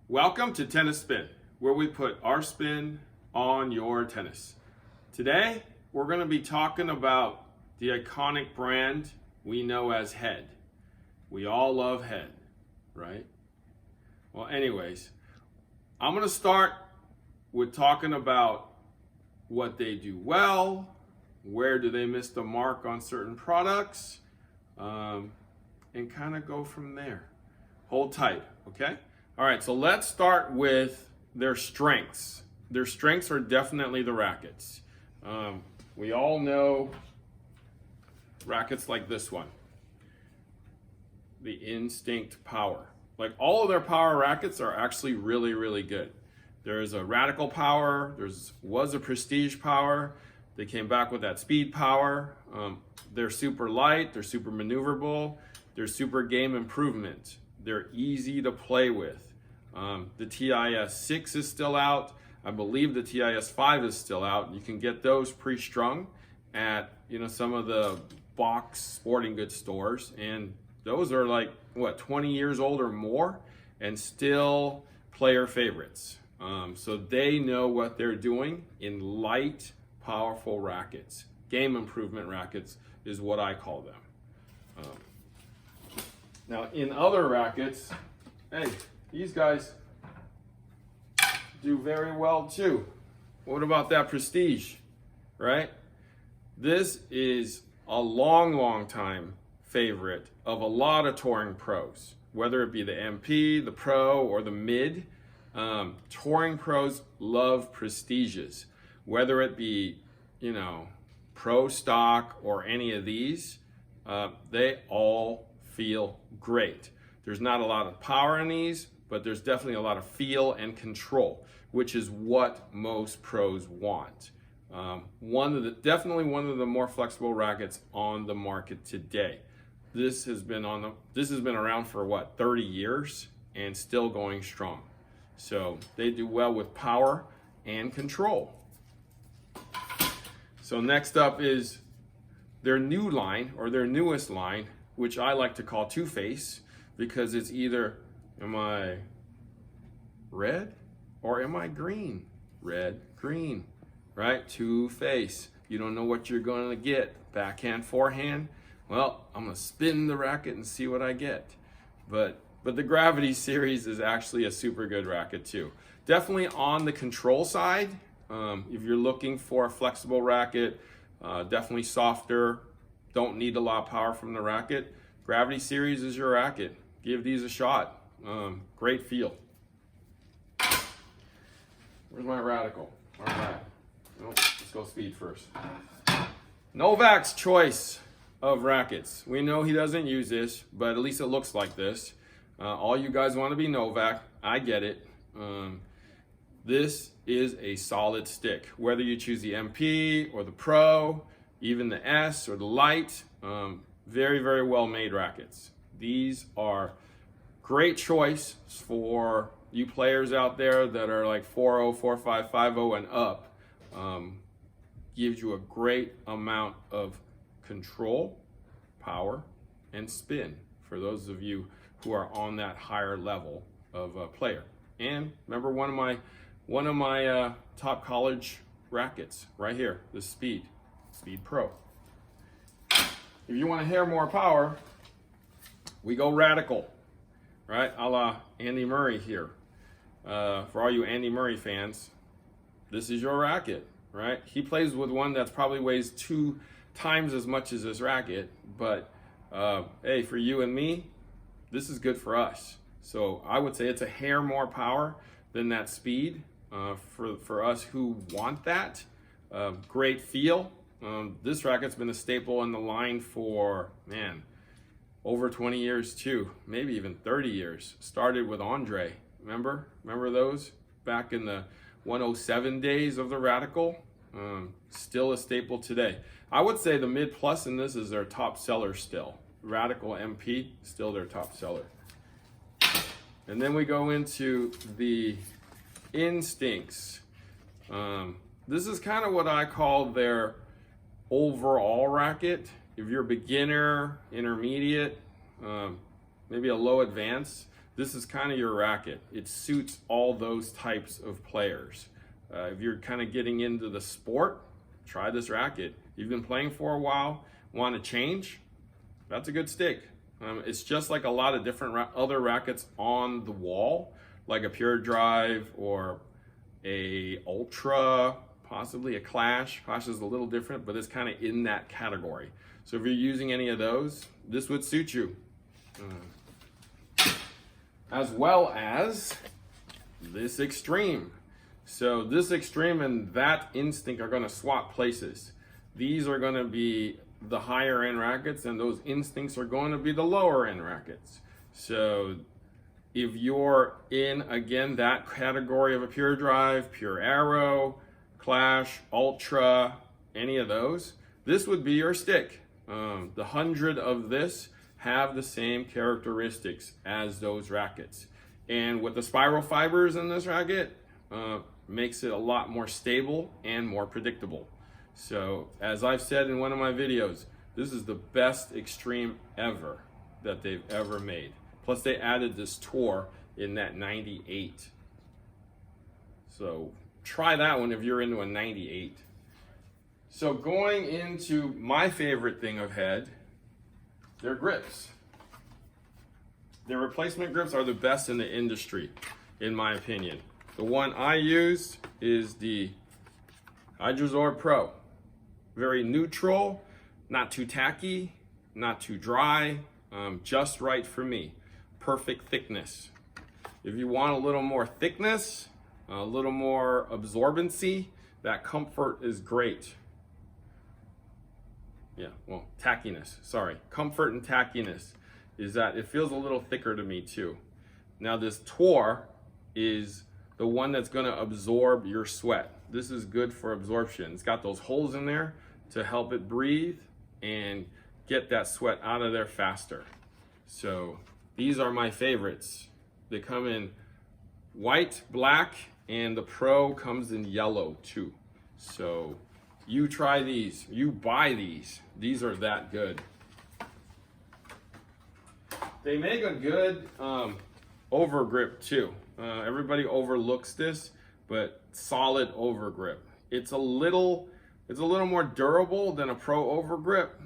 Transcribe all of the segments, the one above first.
Welcome to Tennis Spin, where we put our spin on your tennis. Today, we're going to be talking about the iconic brand we know as Head. We all love Head, right? Well, anyways, I'm going to start with talking about what they do well, where do they miss the mark on certain products, and kind of go from there. Hold tight, okay? All right, so let's start with their strengths. Their strengths are definitely the rackets. We all know rackets like this one, the Instinct Power. Like all of their power rackets are actually really, really good. There's a Radical Power, was a Prestige Power. They came back with that Speed Power. They're super light, they're super maneuverable, they're super game improvement. They're easy to play with. The TIS-6 is still out. I believe the TIS-5 is still out. You can get those pre-strung at some of the box sporting goods stores, and those are like 20 years old or more, and still player favorites. So they know what they're doing in light, powerful rackets. Game improvement rackets is what I call them. Now, in other rackets, hey, these guys do very well too. What about that Prestige, right? This is a long time favorite of a lot of touring pros, whether it be the MP, the Pro, or the Mid. Touring pros love Prestiges, whether it be, Pro Stock or any of these, they all feel great. There's not a lot of power in these, but there's definitely a lot of feel and control, which is what most pros want. Definitely one of the more flexible rackets on the market today. This has been around for 30 years and still going strong. So they do well with power and control. So next up is their new line, or their newest line, which I like to call Two-Face, because it's either, am I red or am I green? Red, green, right? Two-Face. You don't know what you're going to get. Backhand, forehand. Well, I'm going to spin the racket and see what I get. But the Gravity series is actually a super good racket too. Definitely on the control side. If you're looking for a flexible racket, definitely softer, don't need a lot of power from the racket, Gravity series is your racket. Give these a shot. Great feel. Where's my Radical? All right. Let's go speed first. Novak's choice of rackets. We know he doesn't use this, but at least it looks like this. All you guys want to be Novak. I get it. This is a solid stick. Whether you choose the MP or the Pro, even the S or the Light, very, very well made rackets. These are great choice for you players out there that are like 4-0, 4-5, 5-0 and up. Gives you a great amount of control, power, and spin for those of you who are on that higher level of player. And remember one of my top college rackets right here, the Speed Pro. If you want to hear more power, we go Radical, right? A la Andy Murray here. For all you Andy Murray fans, this is your racket, right? He plays with one that's probably weighs 2 times as much as this racket, but hey, for you and me, this is good for us. So I would say it's a hair more power than that Speed for us who want that. Great feel. This racket's been a staple in the line for, over 20 years too, maybe even 30 years. Started with Andre, remember those? Back in the 107 days of the Radical. Still a staple today. I would say the Mid Plus in this is their top seller still. Radical MP, still their top seller. And then we go into the Instincts. This is kind of what I call their overall racket. If you're beginner, intermediate, maybe a low advanced, this is kind of your racket. It suits all those types of players. If you're kind of getting into the sport, try this racket. You've been playing for a while, want to change, that's a good stick. It's just like a lot of different other rackets on the wall, like a Pure Drive or a Ultra, possibly a Clash. Clash is a little different, but it's kind of in that category. So if you're using any of those, this would suit you. As well as this Extreme. So this Extreme and that Instinct are going to swap places. These are going to be the higher end rackets, and those Instincts are going to be the lower end rackets. So if you're in, again, that category of a Pure Drive, Pure Aero, Clash, Ultra, any of those, this would be your stick. The 100 of this have the same characteristics as those rackets. And with the spiral fibers in this racket, makes it a lot more stable and more predictable. So as I've said in one of my videos, this is the best Extreme ever that they've ever made. Plus they added this Tour in that 98. So try that one if you're into a 98. So going into my favorite thing of head, their grips. Their replacement grips are the best in the industry, in my opinion. The one I use is the Hydrozorb Pro. Very neutral, not too tacky, not too dry, just right for me. Perfect thickness. If you want a little more thickness, a little more absorbency, that Comfort is great. Yeah, well, tackiness, sorry. Comfort and tackiness is that it feels a little thicker to me too. Now this Tour is the one that's gonna absorb your sweat. This is good for absorption. It's got those holes in there to help it breathe and get that sweat out of there faster. So these are my favorites. They come in white, black, and the Pro comes in yellow too. So you try these, you buy these. These are that good. They make a good over grip too. Everybody overlooks this, but solid over grip. It's a little more durable than a Pro over grip.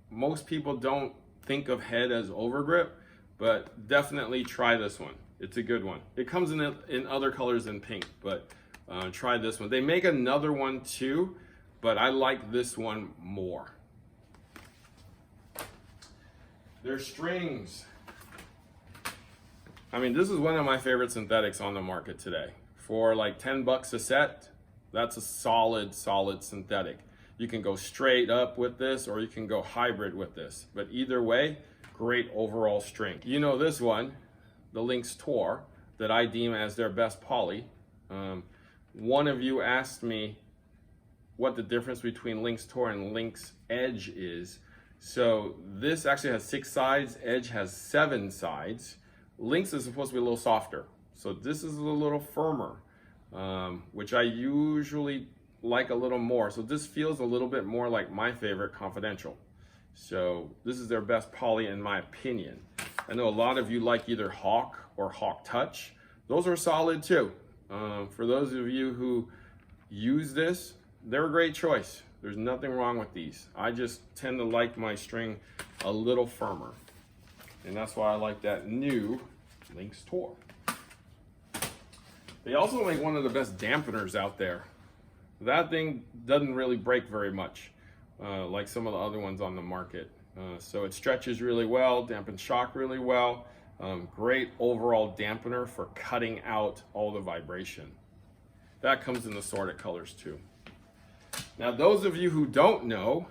Most people don't think of head as over grip, but definitely try this one. It's a good one. It comes in other colors than pink, but try this one. They make another one too, but I like this one more. Their strings. I mean, this is one of my favorite synthetics on the market today. For like 10 bucks a set, that's a solid synthetic. You can go straight up with this or you can go hybrid with this. But either way, great overall string. You know this one, the Lynx Tour, that I deem as their best poly. One of you asked me what the difference between Lynx Tour and Lynx Edge is. So this actually has 6 sides, Edge has 7 sides. Lynx is supposed to be a little softer. So this is a little firmer, which I usually like a little more. So this feels a little bit more like my favorite Confidential. So this is their best poly in my opinion. I know a lot of you like either Hawk or Hawk Touch. Those are solid too. For those of you who use this, they're a great choice. There's nothing wrong with these. I just tend to like my string a little firmer. And that's why I like that new Lynx Tour. They also make one of the best dampeners out there. That thing doesn't really break very much, like some of the other ones on the market. So it stretches really well, dampens shock really well. Great overall dampener for cutting out all the vibration. That comes in assorted colors too. Now, those of you who don't know,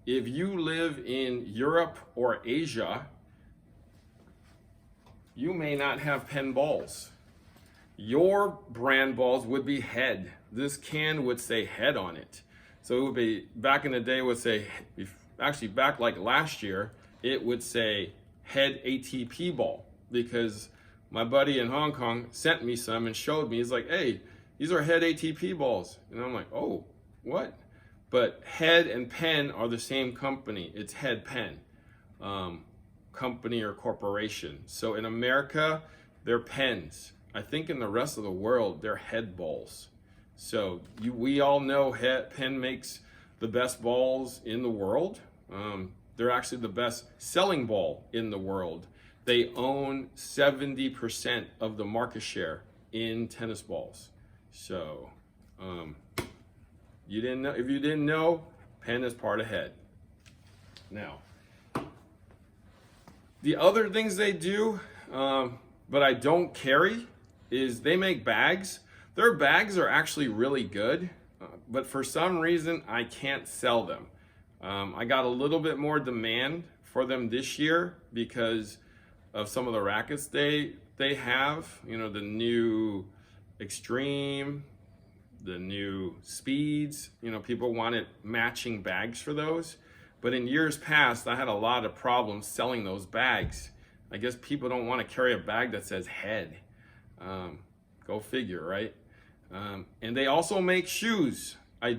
if you live in Europe or Asia, you may not have Penn balls. Your brand balls would be head. This can would say head on it. So it would be, back in the day would say, actually back like last year, it would say head ATP ball, because my buddy in Hong Kong sent me some and showed me. He's like, hey, these are head ATP balls. And I'm like, oh, what? But Head and Penn are the same company. It's Head Penn. company or corporation. So in America, they're Penns. I think in the rest of the world, they're Head balls. So we all know Penn makes the best balls in the world. They're actually the best selling ball in the world. They own 70% of the market share in tennis balls. So you didn't know, if you didn't know, Penn is part of Head. Now, the other things they do, but I don't carry, is they make bags. Their bags are actually really good, but for some reason I can't sell them. I got a little bit more demand for them this year because of some of the rackets they have. You know, the new Extreme, the new Speeds. You know, people wanted matching bags for those. But in years past, I had a lot of problems selling those bags. I guess people don't want to carry a bag that says Head. Go figure, right? And they also make shoes. I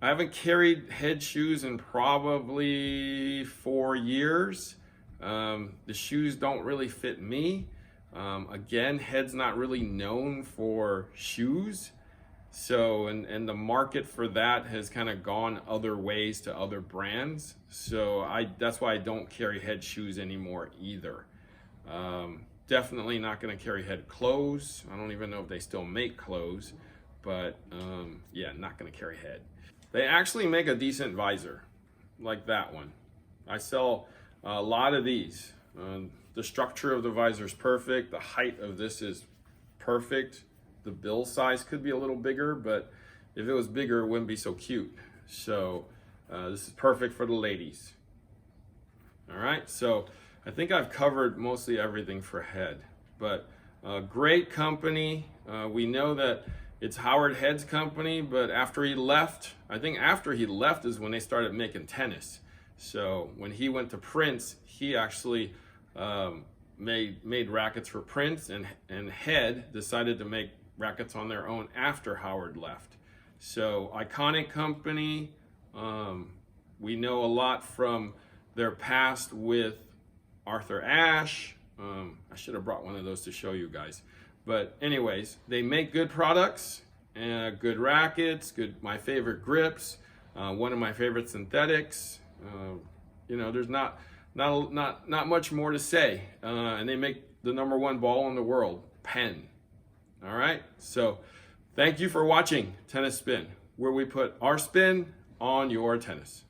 haven't carried Head shoes in probably 4 years. The shoes don't really fit me. Again, Head's not really known for shoes. So, and the market for that has kind of gone other ways to other brands. So that's why I don't carry Head shoes anymore either. Definitely not going to carry Head clothes. I don't even know if they still make clothes, but yeah, not going to carry Head. They actually make a decent visor, like that one. I sell a lot of these. The structure of the visor is perfect. The height of this is perfect. The bill size could be a little bigger, but if it was bigger, it wouldn't be so cute. So this is perfect for the ladies. All right, so I think I've covered mostly everything for Head, but great company. We know that it's Howard Head's company, but after he left, I think after he left is when they started making tennis. So when he went to Prince, he actually made rackets for Prince, and Head decided to make rackets on their own after Howard left. So iconic company. We know a lot from their past with Arthur Ashe. I should have brought one of those to show you guys. But anyways, they make good products, good rackets, my favorite grips, one of my favorite synthetics. You know, there's not much more to say. And they make the #1 ball in the world, Penn. All right, so thank you for watching Tennis Spin, where we put our spin on your tennis.